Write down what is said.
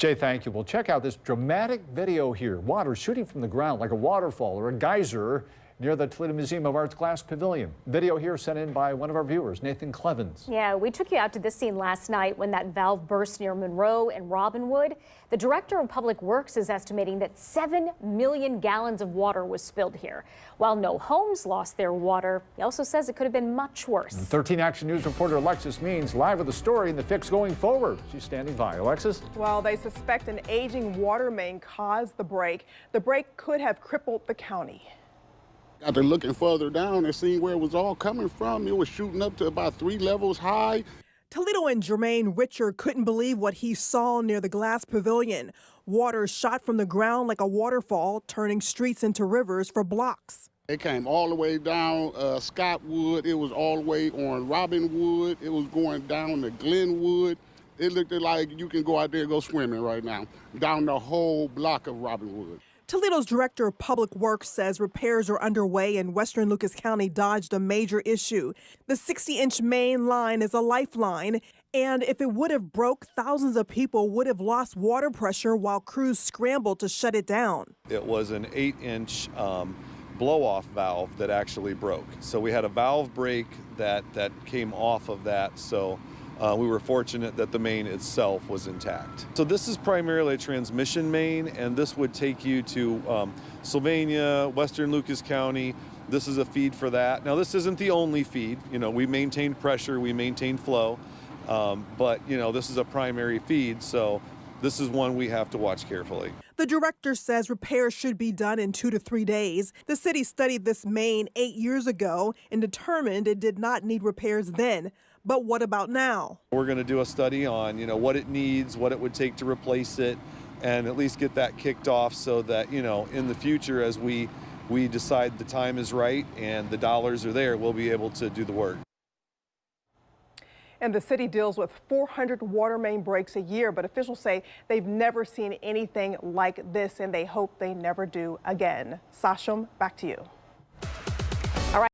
Jay, thank you. Well, check out this dramatic video here. Water shooting from the ground like a waterfall or a geyser near the Toledo Museum of Art's Glass Pavilion. Video here sent in by one of our viewers, Nathan Clevens. Yeah, we took you out to this scene last night when that valve burst near Monroe and Robinwood. The director of Public Works is estimating that 7 million gallons of water was spilled here. While no homes lost their water, he also says it could have been much worse. 13 Action News reporter Alexis Means live with the story and the fix going forward. She's standing by. Alexis? Well, they suspect an aging water main caused the break. The break could have crippled the county. After looking further down and seeing where it was all coming from, it was shooting up to about 3 levels high. Toledo and Jermaine Richard couldn't believe what he saw near the Glass Pavilion. Water shot from the ground like a waterfall, turning streets into rivers for blocks. It came all the way down Scottwood. It was all the way on Robinwood. It was going down to Glenwood. It looked like you can go out there and go swimming right now, down the whole block of Robinwood. Toledo's director of Public Works says repairs are underway and Western Lucas County dodged a major issue. The 60-inch main line is a lifeline, and if it would have broke, thousands of people would have lost water pressure while crews scrambled to shut it down. It was an 8-inch blow-off valve that actually broke. So we had a valve break that came off of that. So we were fortunate that the main itself was intact. So this is primarily a transmission main, and this would take you to Sylvania, Western Lucas County. This is a feed for that. Now, this isn't the only feed. You know, we maintain pressure, we maintain flow, but, you know, this is a primary feed, so this is one we have to watch carefully. The director says repairs should be done in 2 to 3 days. The city studied this main 8 years ago and determined it did not need repairs then. But what about now? We're going to do a study on, you know, what it needs, what it would take to replace it, and at least get that kicked off so that, you know, in the future, as we decide the time is right and the dollars are there, we'll be able to do the work. And the city deals with 400 water main breaks a year, but officials say they've never seen anything like this, and they hope they never do again. Sasham, back to you.